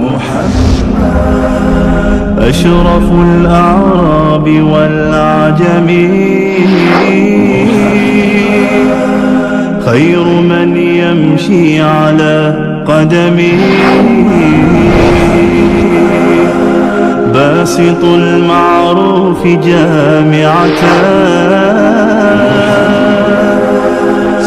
محمد أشرف الأعراب والعجم خير من يمشي على قدمه باسط المعروف جامعة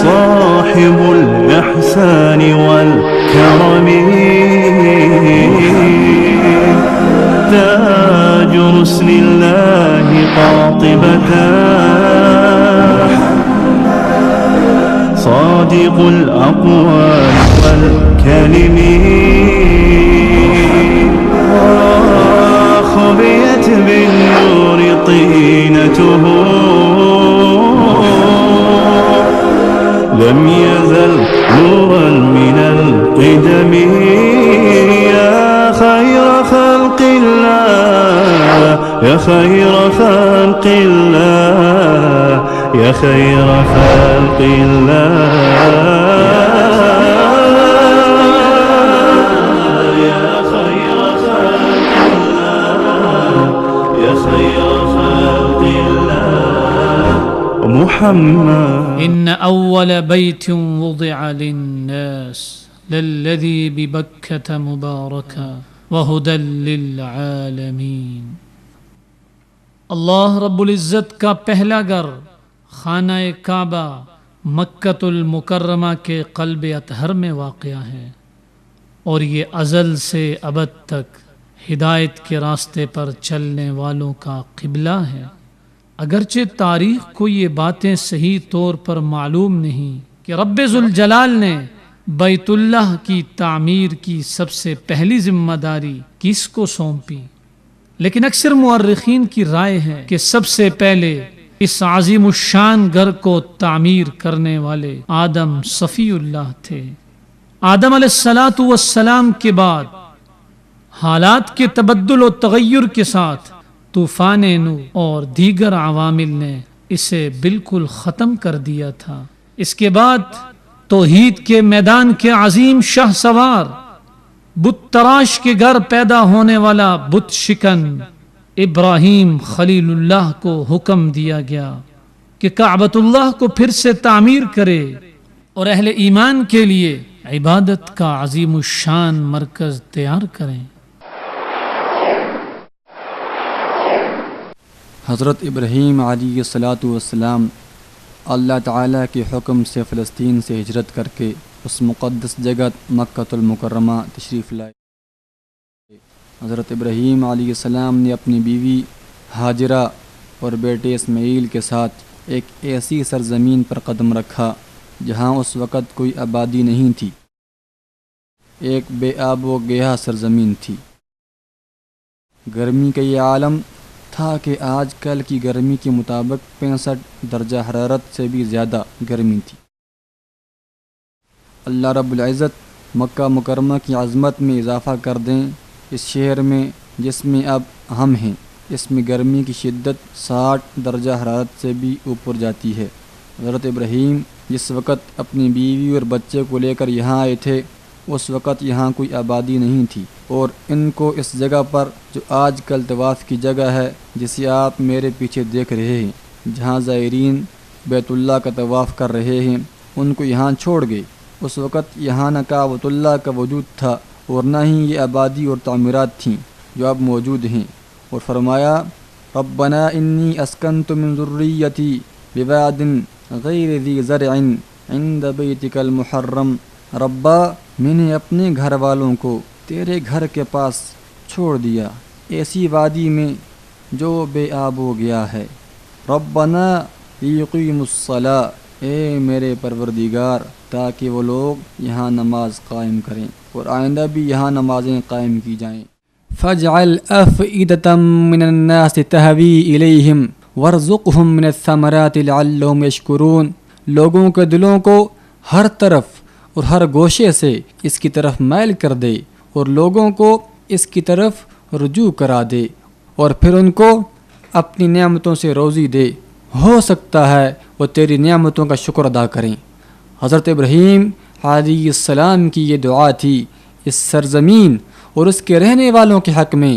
صاحب الإحسان والكرم تاج رسل الله قاطبة صادق الأقوال والكلم خبيت بالنور طينته لم يزل نورا من القدم يا خير خلق الله يا خير خلق الله يا خير خلق الله محمد إن أول بيت وضع للناس للذي ببكة مباركا وهدى للعالمين. اللہ رب العزت کا پہلا گھر خانہ کعبہ مکۃ المکرمہ کے قلب اطہر میں واقع ہے اور یہ ازل سے ابد تک ہدایت کے راستے پر چلنے والوں کا قبلہ ہے. اگرچہ تاریخ کو یہ باتیں صحیح طور پر معلوم نہیں کہ رب ذوالجلال نے بیت اللہ کی تعمیر کی سب سے پہلی ذمہ داری کس کو سونپی، لیکن اکثر مورخین کی رائے ہے کہ سب سے پہلے اس عظیم الشان گھر کو تعمیر کرنے والے آدم صفی اللہ تھے. آدم علیہ السلام کے بعد حالات کے تبدل و تغیر کے ساتھ طوفان نو اور دیگر عوامل نے اسے بالکل ختم کر دیا تھا. اس کے بعد توحید کے میدان کے عظیم شاہ سوار بت تراش کے گھر پیدا ہونے والا بت شکن ابراہیم خلیل اللہ کو حکم دیا گیا کہ کعبۃ اللہ کو پھر سے تعمیر کرے اور اہل ایمان کے لیے عبادت کا عظیم الشان مرکز تیار کریں. حضرت ابراہیم علیہ السلام اللہ تعالیٰ کے حکم سے فلسطین سے ہجرت کر کے اس مقدس جگہ مکۃ المکرمہ تشریف لائے. حضرت ابراہیم علیہ السلام نے اپنی بیوی ہاجرہ اور بیٹے اسماعیل کے ساتھ ایک ایسی سرزمین پر قدم رکھا جہاں اس وقت کوئی آبادی نہیں تھی. ایک بے آب و گیا سرزمین تھی. گرمی کا یہ عالم تھا کہ آج کل کی گرمی کے مطابق 65 درجہ حرارت سے بھی زیادہ گرمی تھی. اللہ رب العزت مکہ مکرمہ کی عظمت میں اضافہ کر دیں. اس شہر میں جس میں اب ہم ہیں اس میں گرمی کی شدت 60 درجہ حرارت سے بھی اوپر جاتی ہے. حضرت ابراہیم جس وقت اپنی بیوی اور بچے کو لے کر یہاں آئے تھے اس وقت یہاں کوئی آبادی نہیں تھی اور ان کو اس جگہ پر جو آج کل طواف کی جگہ ہے جسے آپ میرے پیچھے دیکھ رہے ہیں جہاں زائرین بیت اللہ کا طواف کر رہے ہیں ان کو یہاں چھوڑ گئے. اس وقت یہاں نہ کعبۃ اللہ کا وجود تھا اور نہ ہی یہ آبادی اور تعمیرات تھیں جو اب موجود ہیں. اور فرمایا ربنا انی اسکنت من ذریتی بواد غیر ذی زرع عند بیتک المحرم. ربا میں نے اپنے گھر والوں کو تیرے گھر کے پاس چھوڑ دیا ایسی وادی میں جو بے آب ہو گیا ہے. ربنا لیقیموا الصلاۃ اے میرے پروردگار تاکہ وہ لوگ یہاں نماز قائم کریں اور آئندہ بھی یہاں نمازیں قائم کی جائیں. فاجعل افئدة من الناس تهوی الیہم وارزقهم من الثمرات لعلهم یشکرون. لوگوں کے دلوں کو ہر طرف اور ہر گوشے سے اس کی طرف مائل کر دے اور لوگوں کو اس کی طرف رجوع کرا دے اور پھر ان کو اپنی نعمتوں سے روزی دے. ہو سکتا ہے وہ تیری نعمتوں کا شکر ادا کریں. حضرت ابراہیم علیہ السلام کی یہ دعا تھی. اس سرزمین اور اس کے رہنے والوں کے حق میں۔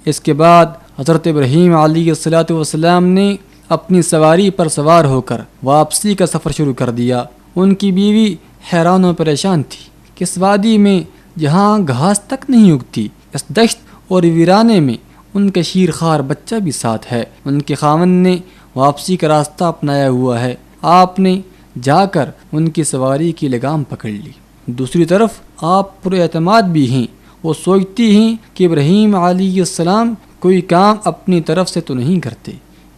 اس کے بعد حضرت ابراہیم علیہ الصلاۃ والسلام نے اپنی سواری پر سوار ہو کر واپسی کا سفر شروع کر دیا۔ ان کی بیوی حیران و پریشان تھی کہ اس وادی میں جہاں گھاس تک نہیں اگتی، اس دشت اور ویرانے میں ان کا شیرخوار بچہ بھی ساتھ ہے۔ ان کے خاوند نے واپسی کا راستہ اپنایا ہوا ہے۔ آپ نے جا کر ان کی سواری کی لگام پکڑ لی۔ دوسری طرف آپ پر اعتماد بھی ہیں۔ وہ سوچتی ہیں کہ ابراہیم علیہ السلام کوئی کام اپنی طرف سے تو نہیں کرتے۔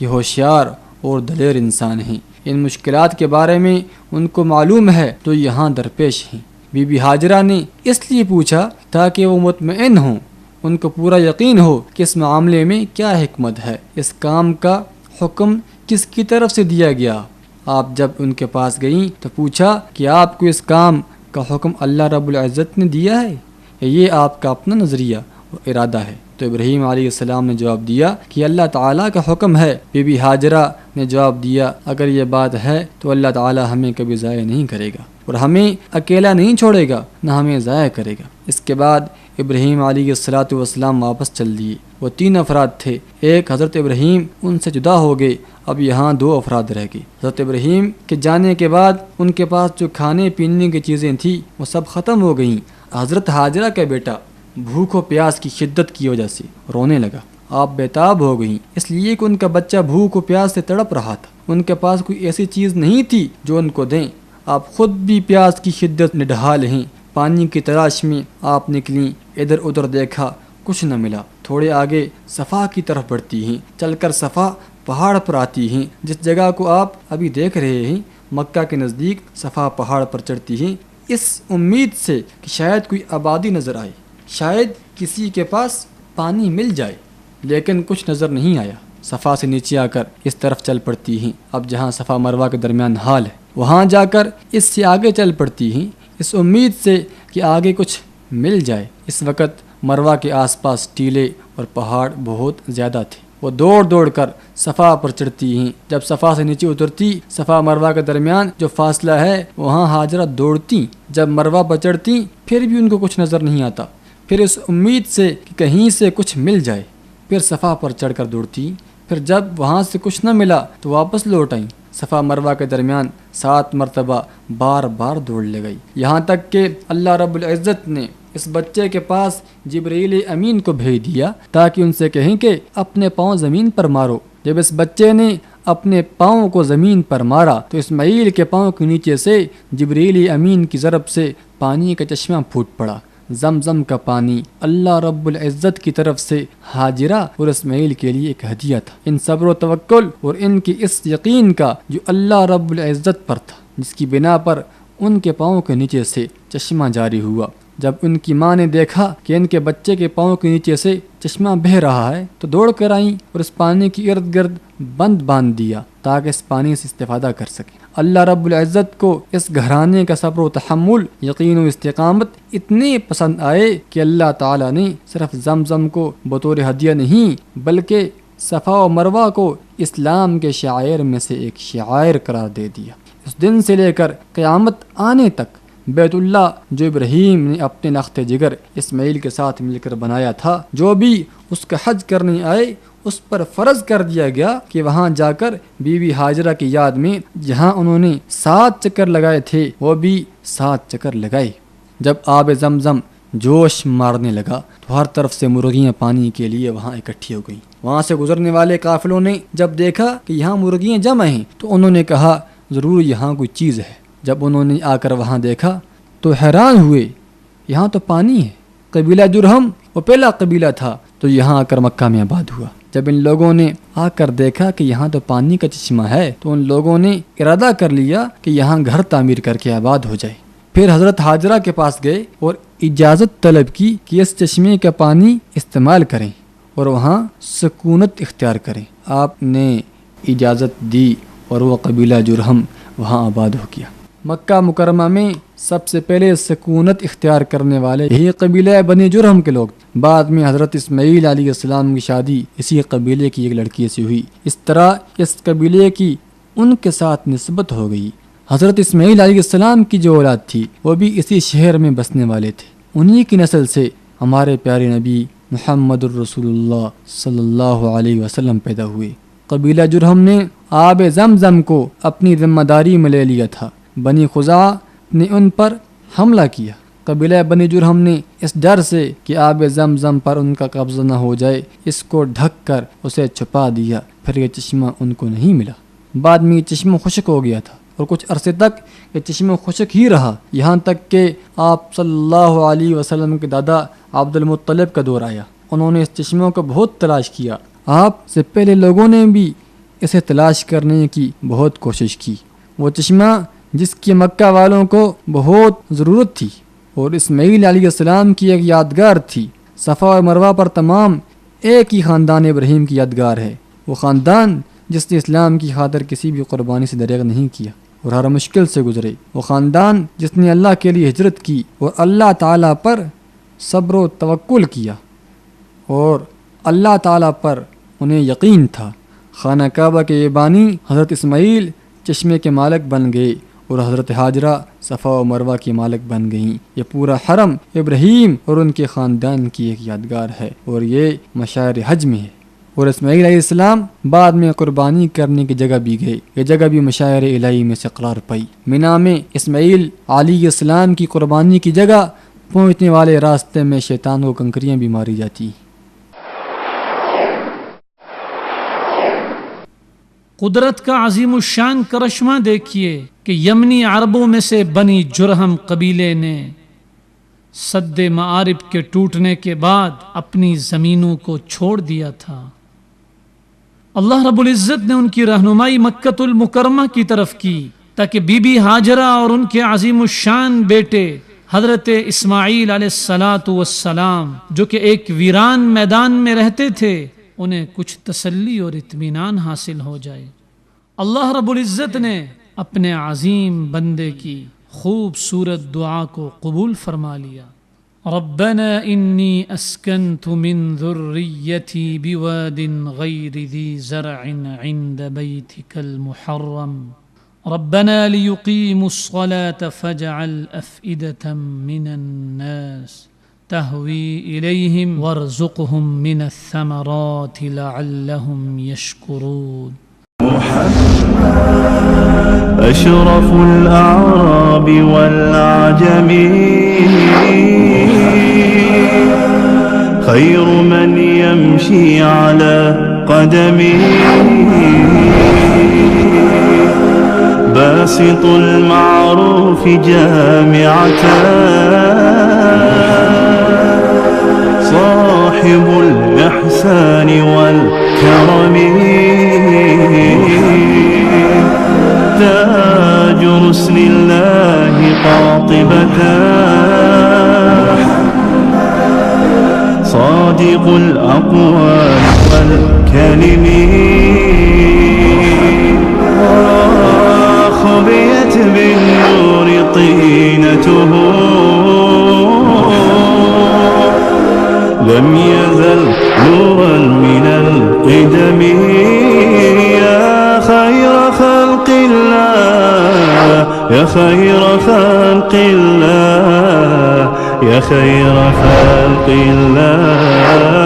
یہ ہوشیار اور دلیر انسان ہیں۔ ان مشکلات کے بارے میں ان کو معلوم ہے تو یہاں درپیش ہیں۔ بی بی ہاجرہ نے اس لیے پوچھا تاکہ وہ مطمئن ہوں، ان کو پورا یقین ہو کہ اس معاملے میں کیا حکمت ہے، اس کام کا حکم کس کی طرف سے دیا گیا۔ آپ جب ان کے پاس گئیں تو پوچھا کہ آپ کو اس کام کا حکم اللہ رب العزت نے دیا ہے یا یہ آپ کا اپنا نظریہ اور ارادہ ہے؟ تو ابراہیم علیہ السلام نے جواب دیا کہ اللہ تعالیٰ کا حکم ہے۔ بی بی ہاجرہ نے جواب دیا اگر یہ بات ہے تو اللہ تعالیٰ ہمیں کبھی ضائع نہیں کرے گا اور ہمیں اکیلا نہیں چھوڑے گا، نہ ہمیں ضائع کرے گا۔ اس کے بعد ابراہیم علیہ الصلاۃ والسلام واپس چل دیے۔ وہ 3 افراد تھے، ایک حضرت ابراہیم ان سے جدا ہو گئے، اب یہاں 2 افراد رہ گئے۔ حضرت ابراہیم کے جانے کے بعد ان کے پاس جو کھانے پینے کی چیزیں تھیں وہ سب ختم ہو گئیں۔ حضرت ہاجرہ کا بیٹا بھوک و پیاس کی شدت کی وجہ سے رونے لگا۔ آپ بیتاب ہو گئیں اس لیے کہ ان کا بچہ بھوک و پیاس سے تڑپ رہا تھا۔ ان کے پاس کوئی ایسی چیز نہیں تھی جو ان کو دیں۔ آپ خود بھی پیاس کی شدت نڈھال ہیں۔ پانی کی تلاش میں آپ نکلیں، ادھر ادھر دیکھا، کچھ نہ ملا۔ تھوڑے آگے صفا کی طرف بڑھتی ہیں، چل کر صفا پہاڑ پر آتی ہیں۔ جس جگہ کو آپ ابھی دیکھ رہے ہیں مکہ کے نزدیک صفا پہاڑ پر چڑھتی ہیں، اس امید سے کہ شاید کوئی آبادی نظر آئے، شاید کسی کے پاس پانی مل جائے، لیکن کچھ نظر نہیں آیا۔ صفا سے نیچے آ کر اس طرف چل پڑتی ہیں۔ اب جہاں صفا مروہ کے درمیان حال ہے وہاں جا کر اس سے آگے چل پڑتی ہیں، اس امید سے کہ آگے کچھ مل جائے۔ اس وقت مروہ کے آس پاس ٹیلے اور پہاڑ بہت زیادہ تھے۔ وہ دوڑ دوڑ کر صفا پر چڑھتی ہیں۔ جب صفا سے نیچے اترتی، صفا مروہ کے درمیان جو فاصلہ ہے وہاں ہاجرہ دوڑتی۔ جب مروہ پر چڑھتی پھر بھی ان کو کچھ نظر نہیں آتا۔ پھر اس امید سے کہ کہیں سے کچھ مل جائے پھر صفا پر چڑھ کر دوڑتی۔ پھر جب وہاں سے کچھ نہ ملا تو واپس لوٹ آئیں۔ صفا مروہ کے درمیان 7 مرتبہ بار بار دوڑ لگائی، یہاں تک کہ اللہ رب العزت نے اس بچے کے پاس جبرائیل امین کو بھیج دیا تاکہ ان سے کہیں کہ اپنے پاؤں زمین پر مارو۔ جب اس بچے نے اپنے پاؤں کو زمین پر مارا تو اسماعیل کے پاؤں کے نیچے سے جبرائیل امین کی ضرب سے پانی کا چشمہ پھوٹ پڑا۔ زمزم کا پانی اللہ رب العزت کی طرف سے ہاجرہ اور اسماعیل کے لیے ایک ہدیہ تھا۔ ان صبر و توکل اور ان کی اس یقین کا جو اللہ رب العزت پر تھا، جس کی بنا پر ان کے پاؤں کے نیچے سے چشمہ جاری ہوا۔ جب ان کی ماں نے دیکھا کہ ان کے بچے کے پاؤں کے نیچے سے چشمہ بہہ رہا ہے تو دوڑ کر آئیں اور اس پانی کی ارد گرد بند باندھ دیا تاکہ اس پانی سے استفادہ کر سکیں۔ اللہ رب العزت کو اس گھرانے کا صبر و تحمل، یقین و استقامت اتنے پسند آئے کہ اللہ تعالیٰ نے صرف زمزم کو بطور ہدیہ نہیں بلکہ صفا و مروہ کو اسلام کے شعائر میں سے ایک شعائر قرار دے دیا۔ اس دن سے لے کر قیامت آنے تک بیت اللہ جو ابراہیم نے اپنے لخت جگر اسماعیل کے ساتھ مل کر بنایا تھا، جو بھی اس کا حج کرنے آئے اس پر فرض کر دیا گیا کہ وہاں جا کر بی بی ہاجرہ کی یاد میں جہاں انہوں نے 7 چکر لگائے تھے وہ بھی 7 چکر لگائے۔ جب آب زمزم جوش مارنے لگا تو ہر طرف سے مرغیاں پانی کے لیے وہاں اکٹھی ہو گئیں۔ وہاں سے گزرنے والے قافلوں نے جب دیکھا کہ یہاں مرغیاں جمع ہیں تو انہوں نے کہا ضرور یہاں کوئی چیز ہے۔ جب انہوں نے آ کر وہاں دیکھا تو حیران ہوئے، یہاں تو پانی ہے۔ قبیلہ جرہم وہ پہلا قبیلہ تھا تو یہاں آ کر مکہ میں آباد ہوا۔ جب ان لوگوں نے آ کر دیکھا کہ یہاں تو پانی کا چشمہ ہے تو ان لوگوں نے ارادہ کر لیا کہ یہاں گھر تعمیر کر کے آباد ہو جائے۔ پھر حضرت ہاجرہ کے پاس گئے اور اجازت طلب کی کہ اس چشمے کا پانی استعمال کریں اور وہاں سکونت اختیار کریں۔ آپ نے اجازت دی اور وہ قبیلہ جرہم وہاں آباد ہو گیا۔ مکہ مکرمہ میں سب سے پہلے سکونت اختیار کرنے والے یہی قبیلہ بنی جرہم کے لوگ۔ بعد میں حضرت اسماعیل علیہ السلام کی شادی اسی قبیلے کی ایک لڑکی سے ہوئی۔ اس طرح اس قبیلے کی ان کے ساتھ نسبت ہو گئی۔ حضرت اسماعیل علیہ السلام کی جو اولاد تھی وہ بھی اسی شہر میں بسنے والے تھے۔ انہی کی نسل سے ہمارے پیارے نبی محمد الرسول اللہ صلی اللہ علیہ وسلم پیدا ہوئے۔ قبیلہ جرہم نے آب زمزم کو اپنی ذمہ داری میں لے لیا تھا۔ بنی خزاعہ نے ان پر حملہ کیا۔ قبیلہ بنی جرہم نے اس ڈر سے کہ آب زمزم پر ان کا قبضہ نہ ہو جائے اس کو ڈھک کر اسے چھپا دیا، پھر یہ چشمہ ان کو نہیں ملا۔ بعد میں یہ چشمہ خشک ہو گیا تھا اور کچھ عرصے تک یہ چشمہ خشک ہی رہا، یہاں تک کہ آپ صلی اللہ علیہ وسلم کے دادا عبد المطلب کا دور آیا۔ انہوں نے اس چشمے کو بہت تلاش کیا، آپ سے پہلے لوگوں نے بھی اسے تلاش کرنے کی بہت کوشش کی۔ وہ چشمہ جس کی مکہ والوں کو بہت ضرورت تھی اور اسماعیل علیہ السلام کی ایک یادگار تھی۔ صفا اور مروہ پر تمام ایک ہی خاندان ابراہیم کی یادگار ہے، وہ خاندان جس نے اسلام کی خاطر کسی بھی قربانی سے دریغ نہیں کیا اور ہر مشکل سے گزرے، وہ خاندان جس نے اللہ کے لیے ہجرت کی اور اللہ تعالیٰ پر صبر و توکل کیا اور اللہ تعالیٰ پر انہیں یقین تھا۔ خانہ کعبہ کے یہ بانی حضرت اسماعیل چشمے کے مالک بن گئے اور حضرت ہاجرہ صفا و مروہ کی مالک بن گئیں۔ یہ پورا حرم ابراہیم اور ان کے خاندان کی ایک یادگار ہے اور یہ مشاعر حج میں ہے۔ اور اسماعیل علیہ السلام بعد میں قربانی کرنے کی جگہ بھی گئے، یہ جگہ بھی مشاعر الہی میں سے قرار پائی۔ مینا میں اسماعیل علیہ السلام کی قربانی کی جگہ پہنچنے والے راستے میں شیطان کو کنکریاں بھی ماری جاتی۔ قدرت کا عظیم الشان کرشمہ دیکھیے کہ یمنی عربوں میں سے بنی جرہم قبیلے نے سد معارب کے ٹوٹنے کے بعد اپنی زمینوں کو چھوڑ دیا تھا۔ اللہ رب العزت نے ان کی رہنمائی مکۃ المکرمہ کی طرف کی تاکہ بی بی ہاجرہ اور ان کے عظیم الشان بیٹے حضرت اسماعیل علیہ السلام جو کہ ایک ویران میدان میں رہتے تھے انہیں کچھ تسلی اور اطمینان حاصل ہو جائے۔ اللہ رب العزت نے اپنے عظیم بندے کی خوبصورت دعا کو قبول فرما لیا۔ ربنا انی اسکنت من ذریتی بواد غیر ذی زرع عند بیتک المحرم ربنا لیقیموا الصلاة فاجعل افئدة من الناس تهوی الیہم وارزقهم من الثمرات لعلهم یشکرون۔ أشرف الأعراب والعجم خير من يمشي على قدمه باسط المعروف جامعة صاحب الإحسان والكرم تاج رسل الله قاطبة صادق الأقوال والكلم خبيت بالنور طينته لم يزل نورا من القدم يا خير خلق الله يا خير خلق الله يا خير خلق الله